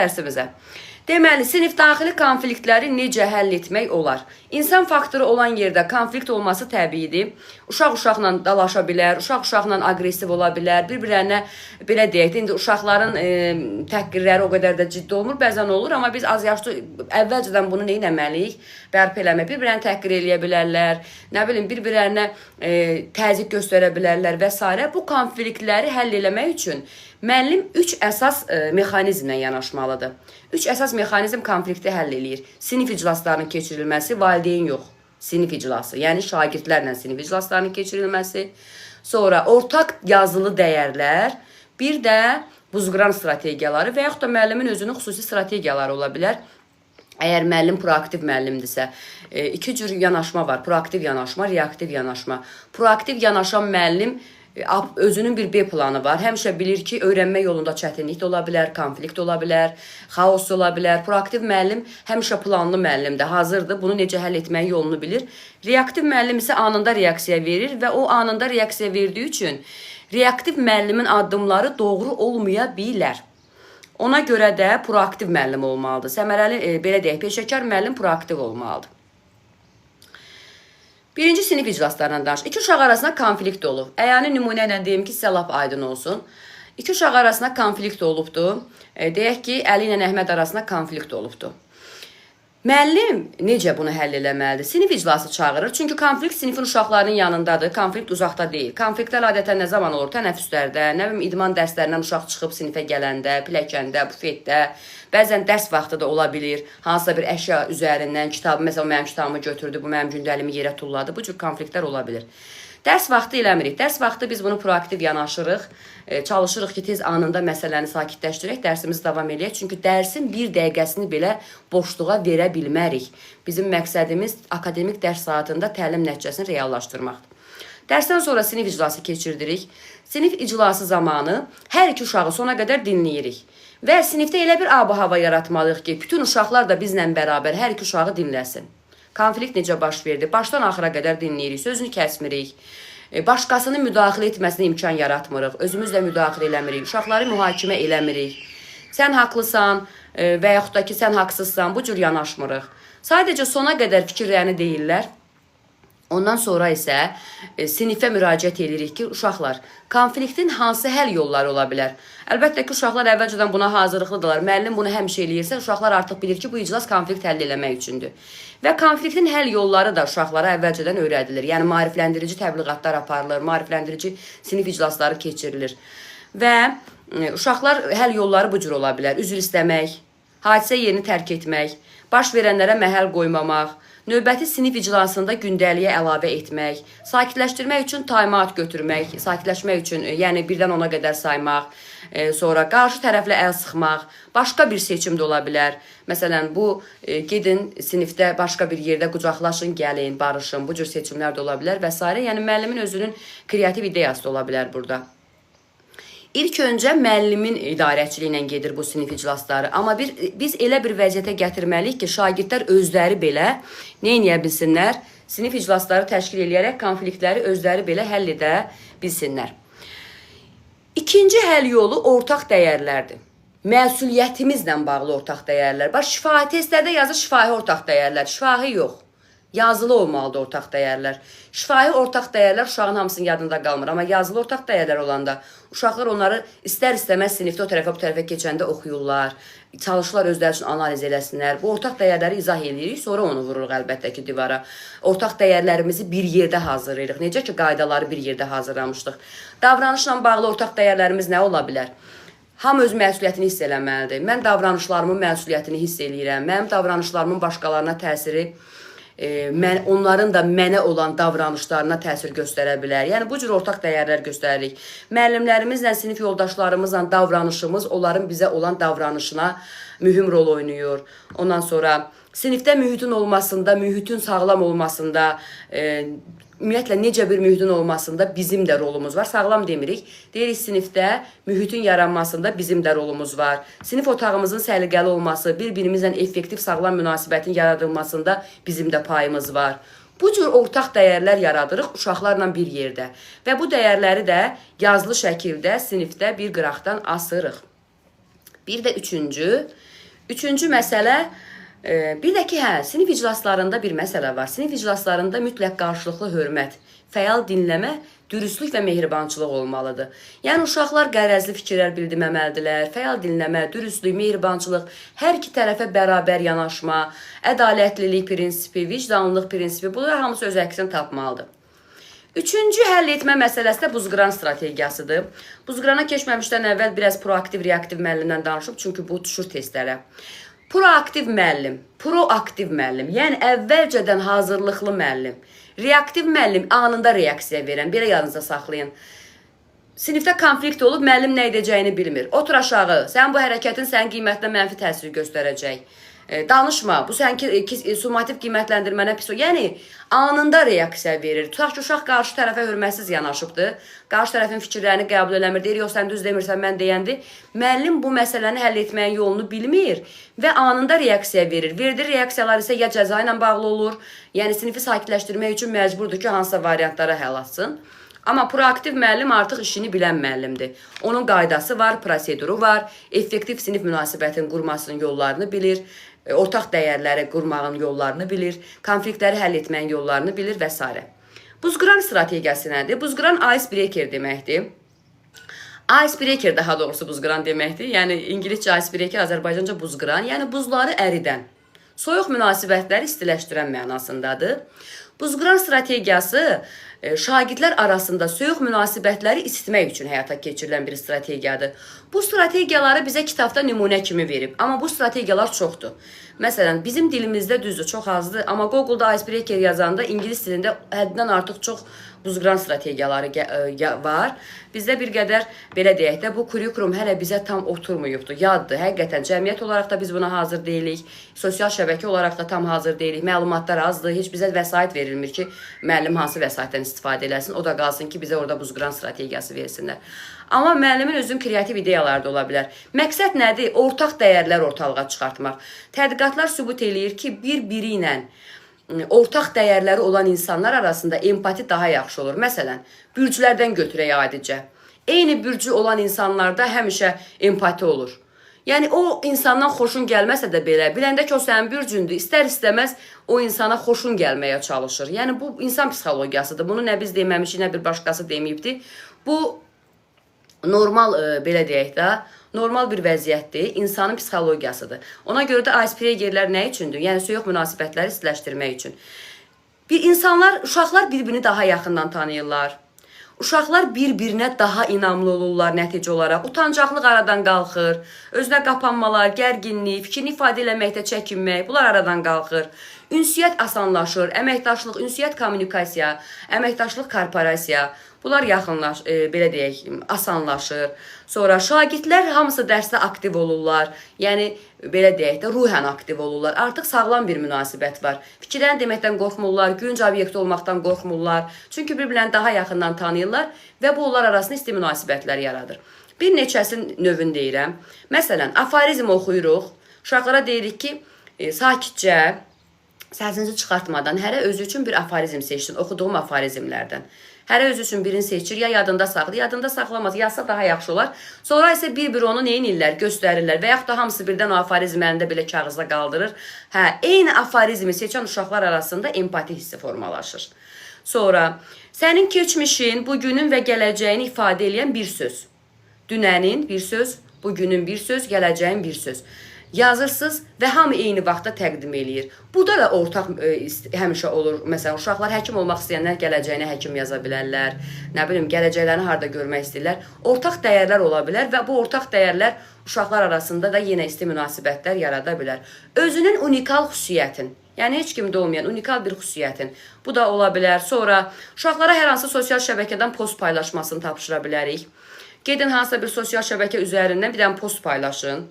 Dərsimizə. Deməli, sinif daxili konfliktləri necə həll etmək olar? İnsan faktoru olan yerdə konflikt olması təbiidir. Uşaq uşaqla dalaşa bilər, uşaq uşaqla aqressiv ola bilər, bir-birlərinə belə deyək, indi uşaqların təhqirləri o qədər də ciddi olmur, bəzən olur, amma biz az yaşlı əvvəlcədən bunu nə etməliyik? Bərpa eləmək, bir-birlərini təhqir eləyə bilərlər, nə bilim, bir-birlərinə təzyiq göstərə bilərlər və s. Bu konfliktləri həll eləmək üçün müəllim 3 əsas mexanizmlə yanaşmalıdır. 3 əsas mexanizm konflikti həll eləyir. Sinif iclaslarının keçirilməsi, valideyn yox, sinif iclası, yəni şagirdlərlə sinif iclaslarının keçirilməsi, sonra ortaq yazılı dəyərlər, bir də buzqıran strategiyaları və yaxud da müəllimin özünün xüsusi strategiyaları ola bilər. Əgər müəllim proaktiv müəllimdirsə, iki cür yanaşma var. Proaktiv yanaşma, reaktiv yanaşma. Proaktiv yanaşan müəllim özünün bir B planı var. Həmişə bilir ki, öyrənmə yolunda çətinlik də ola bilər, konflikt ola bilər, xaos ola bilər. Proaktiv müəllim həmişə planlı müəllimdir, hazırdır. Bunu necə həll etməyi yolunu bilir. Reaktiv müəllim isə anında reaksiya verir və o anında reaksiya verdiyi üçün reaktiv müəllimin addımları doğru olmaya bilər. Ona görə də proaktiv müəllim olmalıdır. Səmərəli, belə deyək, peşəkar müəllim proaktiv olmalıdır. Birinci sinif iclaslarından danış. İki uşaq arasında konflikt olub. Əyani nümunə ilə deyim ki, sizə lap aydın olsun. İki uşaq arasında konflikt olubdur. Deyək ki, Əli ilə Əhməd arasında konflikt olubdur. Müəllim necə bunu həll eləməlidir? Sinif iclası çağırır. Çünki konflikt sinifin uşaqlarının yanındadır. Konflikt uzaqda deyil. Konfliktlər adətən nə zaman olur? Tənəffüslərdə, nə bilim, idman dərslərindən uşaq çıxıb sinifə gələndə, pilləkəndə, bufetdə, bəzən dərs vaxtı da ola bilir. Hansısa bir əşya üzərindən kitabı, məsələn, mənim kitabımı götürdü, bu mənim gündəlimi yerə tulladı. Bu cür konfliktlər ola bilir. Dərs vaxtı eləmirik. Dərs vaxtı biz bunu proaktiv yanaşırıq. Çalışırıq ki, tez anında məsələni sakitləşdirək, dərsimizi davam eləyək. Çünki dərsin bir dəqiqəsini belə boşluğa verə bilmərik. Bizim məqsədimiz akademik dərs saatında təlim nəticəsini reallaşdırmaqdır. Dərsdən sonra sinif iclası keçirdirik. Sinif iclası zamanı hər iki uşağı sona qədər dinləyirik. Və sinifdə elə bir ab-hava yaratmalıyıq ki, bütün uşaqlar da bizlə bərabər hər iki uşağı dinləsin. Konflikt necə baş verdi? Başdan axıra qədər dinləyirik, sözünü kəsmirik. Başqasının müdaxilə etməsinə imkan yaratmırıq. Özümüz də müdaxilə eləmirik. Uşaqları mühakimə eləmirik. Sən haqlısan və yaxud da ki, sən haqsızsan, bu cür yanaşmırıq. Sadəcə sona qədər fikirlərini deyirlər. Ondan sonra isə sinifə müraciət edirik ki, uşaqlar, konfliktin hansı həll yolları ola bilər? Əlbəttə ki, uşaqlar əvvəlcədən buna hazırlıqlıdırlar. Müəllim bunu həmişə eləyirsə, uşaqlar artıq bilir ki, bu iclas konflikt həll eləmək üçündür. Və konfliktin həll yolları da uşaqlara əvvəlcədən öyrədilir. Yəni, maarifləndirici təbliğatlar aparılır, maarifləndirici sinif iclasları keçirilir. Və uşaqlar həll yolları bu cür ola bilər. Üzr istəmək, hadisə yerini tərk etmək, baş verənlərə məhəl qoymamaq, növbəti sinif iclasında gündəliyə əlavə etmək, sakitləşdirmək üçün time-out götürmək, sakitləşmək üçün, yəni birdən 10-a qədər saymaq, sonra qarşı tərəflə əl sıxmaq, başqa bir seçim də ola bilər. Məsələn, bu, gedin sinifdə başqa bir yerdə qucaqlaşın, gəlin, barışın, bu cür seçimlər də ola bilər və s. Yəni, müəllimin özünün kreativ ideyası da ola bilər burada. İlk öncə müəllimin idarəçiliyi ilə gedir bu sinif iclasları. Amma biz elə bir vəziyyətə gətirməliyik ki, şagirdlər özləri belə nə edə bilsinlər? Sinif iclasları təşkil edərək konfliktləri özləri belə həll edə bilsinlər. İkinci həll yolu ortaq dəyərlərdir. Məsuliyyətimizlə bağlı ortaq dəyərlər. Bax, şifahi testlərdə yazır şifahi ortaq dəyərlər. Şifahi yox. Yazılı olmalıdır ortaq dəyərlər. Şifahi ortaq dəyərlər uşağın hamısının yadında qalmır. Amma yazılı ortaq dəyərlər olanda uşaqlar onları istər-istəməz sinifdə o tərəfə, bu tərəfə keçəndə oxuyurlar. Çalışırlar özləri üçün analiz eləsinlər. Bu ortaq dəyərləri izah edirik, sonra onu vururuq əlbəttə ki, divara. Ortaq dəyərlərimizi bir yerdə hazırlayırıq. Necə ki, qaydaları bir yerdə hazırlamışdıq. Davranışla bağlı ortaq dəyərlərimiz nə ola bilər? Hamı öz məsuliyyətini hiss eləməlidir. Mən davranışlarımın məsuliyyətini hiss eləyirəm. Mənim davranışlarımın başqalarına təsiri onların da mənə olan davranışlarına təsir göstərə bilər. Yəni, bu cür ortaq dəyərlər göstəririk. Müəllimlərimizlə, sinif yoldaşlarımızla davranışımız onların bizə olan davranışına mühüm rol oynayır. Ondan sonra sinifdə mühitin olmasında, mühitin sağlam olmasında, ümumiyyətlə, necə bir mühitin olmasında bizim də rolumuz var. Sağlam demirik. Deyirik, sinifdə mühitin yaranmasında bizim də rolumuz var. Sinif otağımızın səliqəli olması, bir-birimizlə effektiv, sağlam münasibətin yaradılmasında bizim də payımız var. Bu cür ortaq dəyərlər yaradırıq uşaqlarla bir yerdə. Və bu dəyərləri də yazılı şəkildə sinifdə bir qıraqdan asırıq. Bir də üçüncü, Üçüncü məsələ, bir də ki, sinif iclaslarında bir məsələ var. Sinif iclaslarında mütləq qarşılıqlı hörmət, fəal dinləmə, dürüstlük və mehribançılıq olmalıdır. Yəni, uşaqlar qərəzli fikirlər bildirməməlidirlər, fəal dinləmə, dürüstlük, mehribançılıq, hər iki tərəfə bərabər yanaşma, ədalətlilik prinsipi, vicdanlılıq prinsipi, bunlar hamısı öz əksini tapmalıdır. Üçüncü həll etmə məsələsi də buzqıran strategiyasıdır. Buzqırana keçməmişdən əvvəl biraz proaktiv, reaktiv müəllimdən danışıb, çünki bu düşür testlərə. Proaktiv müəllim, yəni əvvəlcədən hazırlıqlı müəllim. Reaktiv müəllim anında reaksiya verən, belə yanınızda saxlayın. Sinifdə konflikt olub, müəllim nə edəcəyini bilmir. Otur aşağı, sən bu hərəkətin sənin qiymətinə mənfi təsir göstərəcək. Danışma, bu sənin summativ qiymətləndirmənə pis o. Yəni, anında reaksiya verir. Tutaq ki, uşaq qarşı tərəfə hörmətsiz yanaşıbdır. Qarşı tərəfin fikirlərini qəbul eləmir. Deyir, yox, sən düz demirsən, mən deyəndi. Müəllim bu məsələni həll etməyin yolunu bilmir və anında reaksiya verir. Verdiyi reaksiyalar isə ya cəza ilə bağlı olur, yəni sinifi sakitləşdirmək üçün məcburdur ki, hansısa variantlara həll atsın. Amma proaktiv müəllim artıq işini bilən müəllimdir. Onun qaydası var, proseduru var, effektiv sinif münasibətinin qurmasının yollarını bilir, ortaq dəyərləri qurmağın yollarını bilir, konfliktləri həll etməyin yollarını bilir və s. Buzqıran strategiyası nədir? Buzqıran icebreaker deməkdir. Icebreaker daha doğrusu buzqıran deməkdir. Yəni, İngiliscə icebreaker, Azərbaycanca buzqıran, yəni buzları əridən, soyuq münasibətləri istiləşdirən mənasındadır. Buzqıran strategiyası şagirdlər arasında soyuq münasibətləri isitmək üçün həyata keçirilən bir strategiyadır. Bu strategiyaları bizə kitabda nümunə kimi verib, amma bu strategiyalar çoxdur. Məsələn, bizim dilimizdə düzdür, çox azdır, amma Google-da icebreaker yazanda ingilis dilində həddindən artıq çox buzqıran strategiyaları var. Bizdə bir qədər, belə deyək də, bu kurikulum hələ bizə tam oturmuyubdur, yaddır. Həqiqətən, cəmiyyət olaraq da biz buna hazır deyilik, sosial şəbəkə olaraq da tam hazır deyilik, məlumatlar azdır, heç bizə vəsait verilmir ki, müəllim hansı vəsaitdən istifadə eləsin, o da qalsın ki, bizə orada buzqıran strategiyası versinlər. Amma müəllimin özünün kreativ ideyaları da ola bilər. Məqsəd nədir? Ortaq dəyərlər ortalığa çıxartmaq. Tədqiqatlar sübut eləyir ki, bir-biri ilə ortaq dəyərləri olan insanlar arasında empati daha yaxşı olur. Məsələn, bürclərdən götürək adicə. Eyni bürcü olan insanlarda həmişə empati olur. Yəni, o insandan xoşun gəlməsə də belə, biləndə ki, o sənin bürcündür, istər-istəməz o insana xoşun gəlməyə çalışır. Yəni, bu insan psixologiyasıdır. Bunu nə biz deməmişik, nə bir başqası deməyibdir. Bu, normal, belə deyək də, normal bir vəziyyətdir, insanın psixologiyasıdır. Ona görə də icebreakerlər nə üçündür? Yəni, soyuq münasibətləri istiləşdirmək üçün. Uşaqlar bir-birini daha yaxından tanıyırlar. Uşaqlar bir-birinə daha inamlı olurlar nəticə olaraq. Utancaqlıq aradan qalxır. Özünə qapanmalar, gərginlik, fikrini ifadə eləməkdə çəkinmək, bunlar aradan qalxır. Ünsiyyət asanlaşır, əməkdaşlıq, ünsiyyət kommunikasiya, əməkdaşlıq korporasiya, bunlar belə deyək, asanlaşır. Sonra şagirdlər hamısı dərsdə aktiv olurlar. Yəni, belə deyək də, ruhən aktiv olurlar. Artıq sağlam bir münasibət var. Fikirlərini deməkdən qorxmurlar, gülünc obyekti olmaqdan qorxmurlar. Çünki bir-birlərini daha yaxından tanıyırlar və bu onlar arasında isti münasibətlər yaradır. Bir neçəsin növünü deyirəm. Məsələn, aforizm oxuyuruq. Uşaqlara deyirik ki, sakitcə, səsinizi çıxartmadan hərə özü üçün bir aforizm seçsin, oxuduğum aforizmlərdən. Hərə özü üçün birini seçir, ya yadında saxlayır, yadında saxlamaz, yazsa daha yaxşı olar. Sonra isə bir-bir onu neynirlər, göstərirlər və yaxud da hamısı birdən o aforizm əlində belə kağızda qaldırır. Eyni aforizmi seçən uşaqlar arasında empati hissi formalaşır. Sonra, sənin keçmişin, bugünün və gələcəyini ifadə edən bir söz. Dünənin bir söz, bugünün bir söz, gələcəyin bir söz. Yazırsınız və hamı eyni vaxtda təqdim eləyir. Bu da ortaq həmişə olur. Məsələn, uşaqlar həkim olmaq istəyənlər gələcəyinə həkim yaza bilərlər. Nə bilim, gələcəklərini harada görmək istəyirlər. Ortaq dəyərlər ola bilər və bu ortaq dəyərlər uşaqlar arasında da yenə isti münasibətlər yarada bilər. Özünün unikal xüsusiyyətin, yəni heç kimdə olmayan unikal bir xüsusiyyətin. Bu da ola bilər. Sonra uşaqlara hər hansı sosial şəbəkədən post paylaşmasını tapşıra bilərik. Gedin hansısa bir sosial şəbəkə üzərindən bir dənə post paylaşın.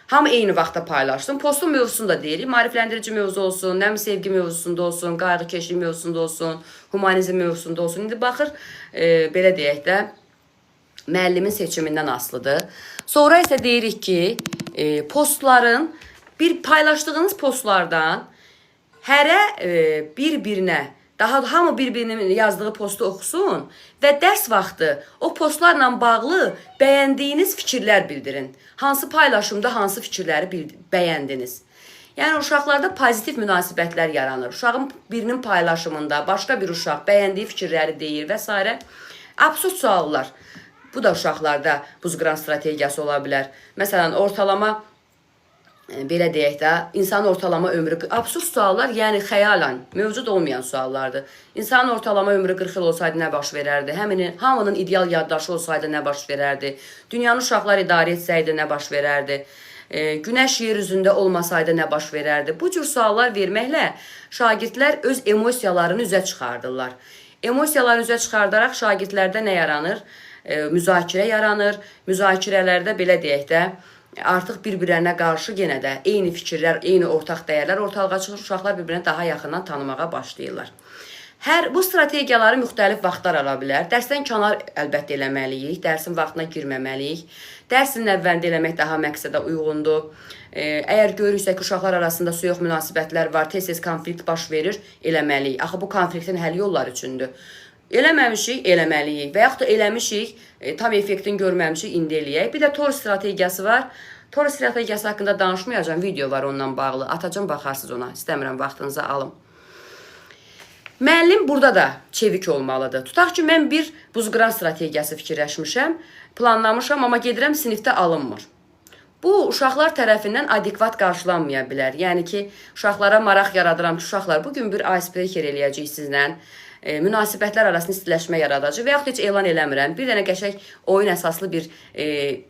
Hamı eyni vaxtda paylaşsın. Postun mövzusunu da deyirik. Maarifləndirici mövzu olsun, nəmi sevgi mövzusunda olsun, qayğıkeşlik mövzusunda olsun, humanizm mövzusunda olsun. İndi baxır, belə deyək də, müəllimin seçimindən asılıdır. Sonra isə deyirik ki, paylaşdığınız postlardan hərə bir-birinə Daha hamı bir-birinin yazdığı postu oxusun və dərs vaxtı o postlarla bağlı bəyəndiyiniz fikirlər bildirin. Hansı paylaşımda hansı fikirləri bəyəndiniz? Yəni uşaqlarda pozitiv münasibətlər yaranır. Uşağın birinin paylaşımında başqa bir uşaq bəyəndiyi fikirləri deyir və s. Absurd suallar. Bu da uşaqlarda buzqıran strategiyası ola bilər. Məsələn, ortalama belə deyək də, insanın ortalama ömrü, absurd suallar, yəni xəyalən mövcud olmayan suallardır. İnsanın ortalama ömrü 40 il olsaydı nə baş verərdi? Hamının ideal yaddaşı olsaydı nə baş verərdi? Dünyanı uşaqlar idarə etsəydi nə baş verərdi? Günəş yer üzündə olmasaydı nə baş verərdi? Bu cür suallar verməklə şagirdlər öz emosiyalarını üzə çıxardırlar. Emosiyaları üzə çıxardaraq şagirdlərdə nə yaranır? Müzakirə yaranır. Müzakirələrdə belə deyək də, artıq bir-birlərinə qarşı yenə də eyni fikirlər, eyni ortaq dəyərlər ortalığa çıxır. Uşaqlar bir-birini daha yaxından tanımağa başlayırlar. Bu strategiyaları müxtəlif vaxtlar ala bilər. Dərsdən kənar əlbəttə eləməliyik. Dərsin vaxtına girməməliyik. Dərsin əvvəlində eləmək daha məqsədə uyğundur. Əgər görürsək ki, uşaqlar arasında soyuq münasibətlər var, tez-tez konflikt baş verir, eləməliyik. Axı bu konfliktin həll yolları üçündür. Eləməmişik, eləməliyik və yaxud da eləmişik, tam effektin görməmişik, indi eləyək. Bir də TOR strategiyası var. TOR strategiyası haqqında danışmayacağım, video var onunla bağlı. Atacam, baxarsınız ona, istəmirəm vaxtınızı alım. Müəllim burada da çevik olmalıdır. Tutaq ki, mən bir buzqıran strategiyası fikirləşmişəm, planlamışam, amma gedirəm sinifdə alınmır. Bu, uşaqlar tərəfindən adekvat qarşılanmaya bilər. Yəni ki, uşaqlara maraq yaradıram ki, uşaqlar, bugün bir icebreaker eləyəcək sizlə, münasibətlər arasında istiləşmə yaradacaq və yaxud heç elan eləmirəm. Bir dənə qəşəng oyun əsaslı bir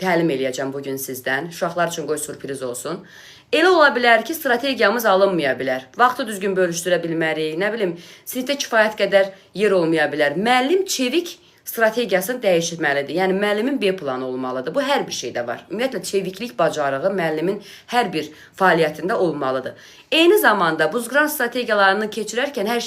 təlim eləyəcəm bugün sizdən. Uşaqlar üçün qoy sürpriz olsun. Elə ola bilər ki, strategiyamız alınmaya bilər. Vaxtı düzgün bölüşdürə bilmərik, nə bilim, sinifdə kifayət qədər yer olmaya bilər. Müəllim çevik strategiyasını dəyişməlidir. Yəni, müəllimin B planı olmalıdır. Bu, hər bir şeydə var. Ümumiyyətlə, çeviklik bacarığı müəllimin hər bir fəaliyyətində olmalıdır. Eyni zamanda, buzqıran strategiyalarını keçirərkən hər şey